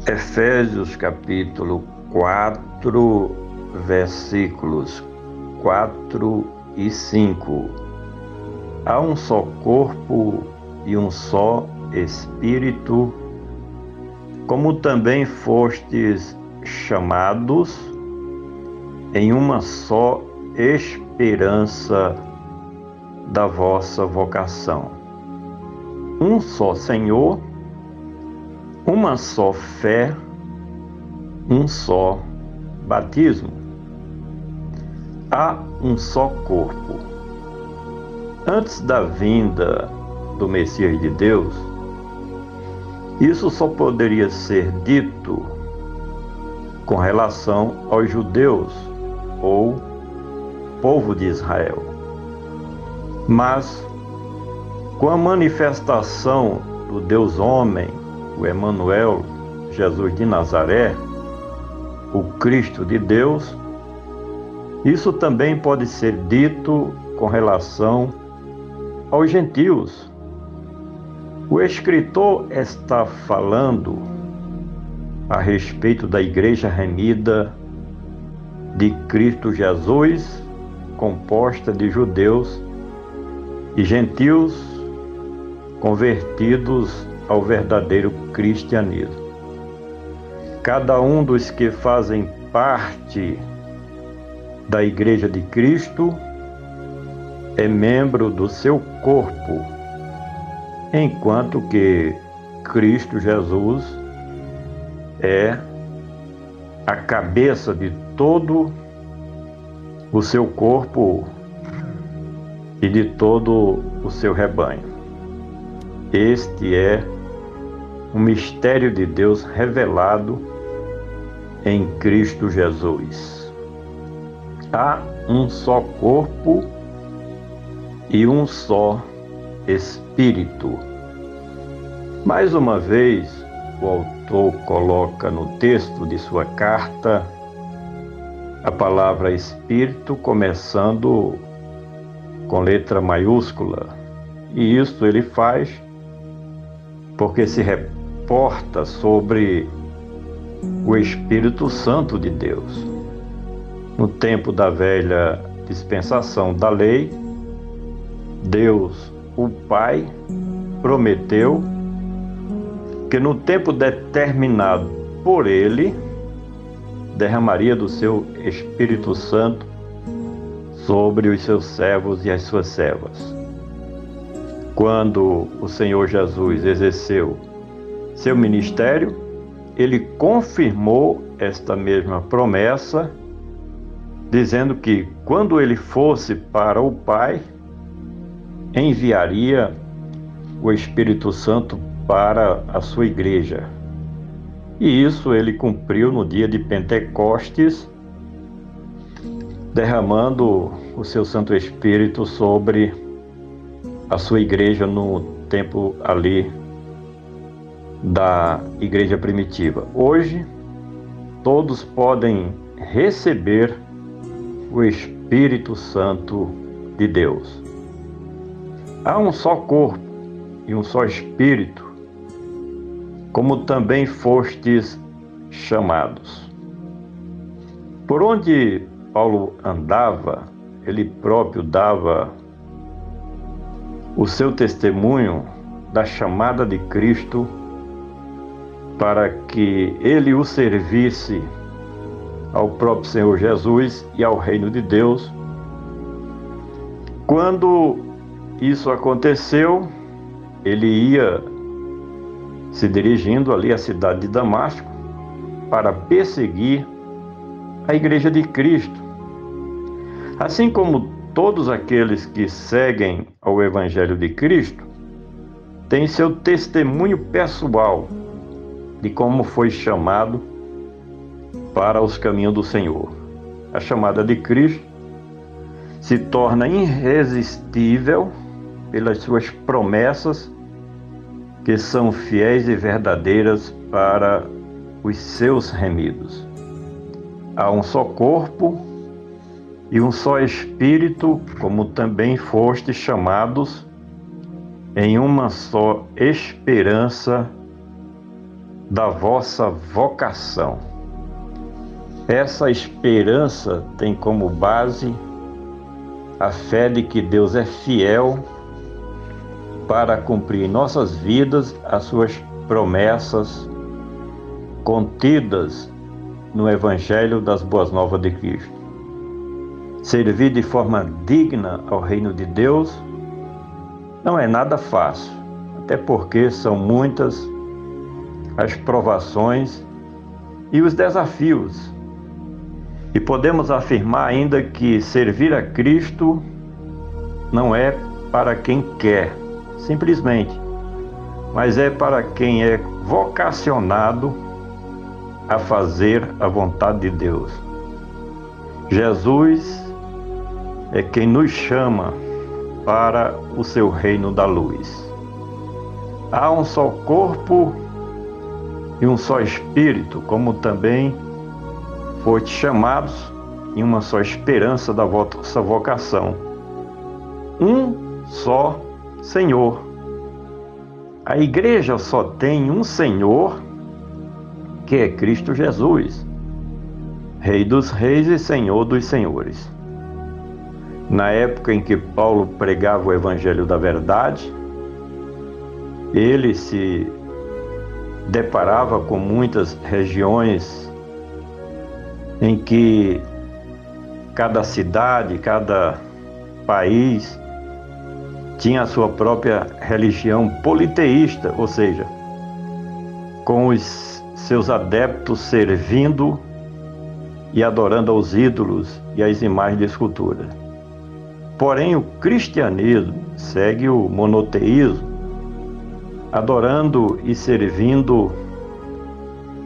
Efésios capítulo 4, versículos 4 e 5. Há um só corpo e um só Espírito, como também fostes chamados em uma só esperança da vossa vocação. Um só Senhor, uma só fé, um só batismo. Há um só corpo. Antes da vinda do Messias de Deus, isso só poderia ser dito com relação aos judeus ou povo de Israel. Mas, com a manifestação do Deus homem, o Emanuel, Jesus de Nazaré, o Cristo de Deus, isso também pode ser dito com relação aos gentios. O escritor está falando a respeito da igreja remida de Cristo Jesus, composta de judeus e gentios convertidos ao verdadeiro cristianismo. Cada um dos que fazem parte da Igreja de Cristo é membro do seu corpo, enquanto que Cristo Jesus é a cabeça de todo o seu corpo e de todo o seu rebanho. Este é o mistério de Deus revelado em Cristo Jesus. Há um só corpo e um só Espírito. Mais uma vez, o autor coloca no texto de sua carta a palavra Espírito começando com letra maiúscula. E isso ele faz porque se reporta sobre o Espírito Santo de Deus. No tempo da velha dispensação da lei, Deus, o Pai, prometeu que no tempo determinado por Ele, derramaria do seu Espírito Santo sobre os seus servos e as suas servas. Quando o Senhor Jesus exerceu seu ministério, Ele confirmou esta mesma promessa, dizendo que quando Ele fosse para o Pai, enviaria o Espírito Santo para a sua igreja. E isso Ele cumpriu no dia de Pentecostes, derramando o seu Santo Espírito sobre a sua igreja no tempo ali da igreja primitiva. Hoje, todos podem receber o Espírito Santo de Deus. Há um só corpo e um só Espírito, como também fostes chamados. Por onde Paulo andava, ele próprio dava o seu testemunho da chamada de Cristo para que ele o servisse ao próprio Senhor Jesus e ao reino de Deus. Quando isso aconteceu, ele ia se dirigindo ali à cidade de Damasco para perseguir a igreja de Cristo. Assim como todos aqueles que seguem ao Evangelho de Cristo têm seu testemunho pessoal de como foi chamado para os caminhos do Senhor. A chamada de Cristo se torna irresistível pelas suas promessas, que são fiéis e verdadeiras para os seus remidos. Há um só corpo e um só Espírito, como também fostes chamados em uma só esperança da vossa vocação. Essa esperança tem como base a fé de que Deus é fiel para cumprir em nossas vidas as suas promessas contidas no Evangelho das Boas Novas de Cristo. Servir de forma digna ao reino de Deus não é nada fácil, até porque são muitas as provações e os desafios. E podemos afirmar ainda que servir a Cristo não é para quem quer, simplesmente, mas é para quem é vocacionado a fazer a vontade de Deus. Jesus é quem nos chama para o seu reino da luz. Há um só corpo e um só espírito, como também foste chamados em uma só esperança da vossa vocação. Um só Senhor. A igreja só tem um Senhor, que é Cristo Jesus, Rei dos Reis e Senhor dos Senhores. Na época em que Paulo pregava o Evangelho da Verdade, ele se deparava com muitas regiões em que cada cidade, cada país tinha a sua própria religião politeísta, ou seja, com os seus adeptos servindo e adorando aos ídolos e às imagens de escultura. Porém, o cristianismo segue o monoteísmo, adorando e servindo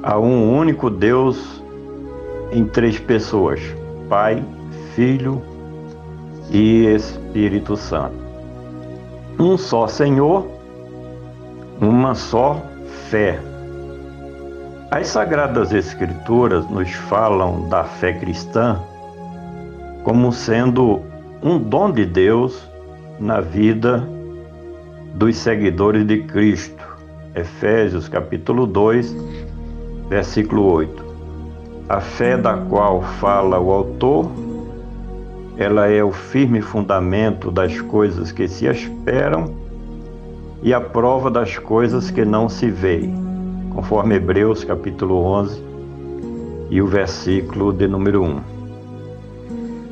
a um único Deus em três pessoas: Pai, Filho e Espírito Santo. Um só Senhor, uma só fé. As Sagradas Escrituras nos falam da fé cristã como sendo um dom de Deus na vida dos seguidores de Cristo. Efésios capítulo 2, versículo 8. A fé da qual fala o autor, ela é o firme fundamento das coisas que se esperam e a prova das coisas que não se veem, conforme Hebreus capítulo 11 e o versículo de número 1.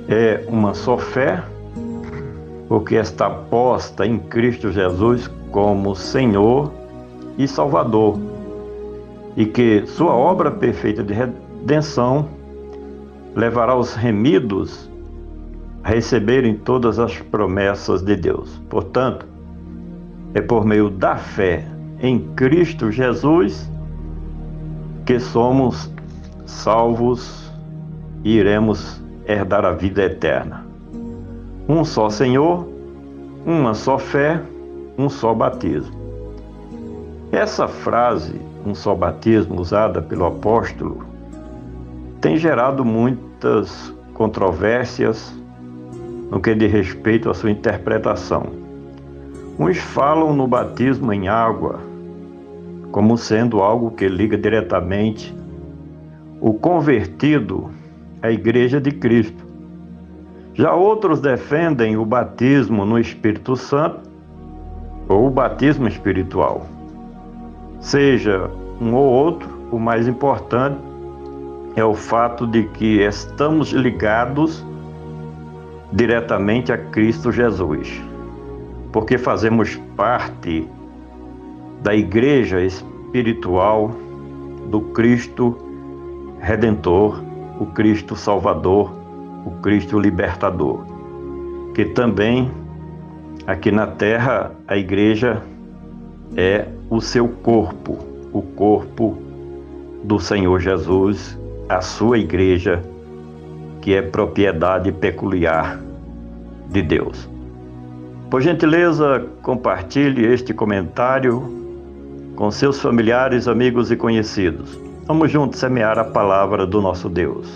É uma só fé, porque está posta em Cristo Jesus como Senhor e Salvador, e que sua obra perfeita de redenção levará os remidos a receberem todas as promessas de Deus. Portanto, é por meio da fé em Cristo Jesus que somos salvos e iremos herdar a vida eterna. Um só Senhor, uma só fé, um só batismo. Essa frase, um só batismo, usada pelo apóstolo, tem gerado muitas controvérsias no que diz respeito à sua interpretação. Uns falam no batismo em água como sendo algo que liga diretamente o convertido à Igreja de Cristo. Já outros defendem o batismo no Espírito Santo ou o batismo espiritual. Seja um ou outro, o mais importante é o fato de que estamos ligados diretamente a Cristo Jesus, porque fazemos parte da igreja espiritual do Cristo Redentor, o Cristo Salvador, o Cristo Libertador, que também aqui na terra a igreja é o seu corpo, o corpo do Senhor Jesus, a sua igreja, que é propriedade peculiar de Deus. Por gentileza, compartilhe este comentário com seus familiares, amigos e conhecidos. Vamos juntos semear a palavra do nosso Deus.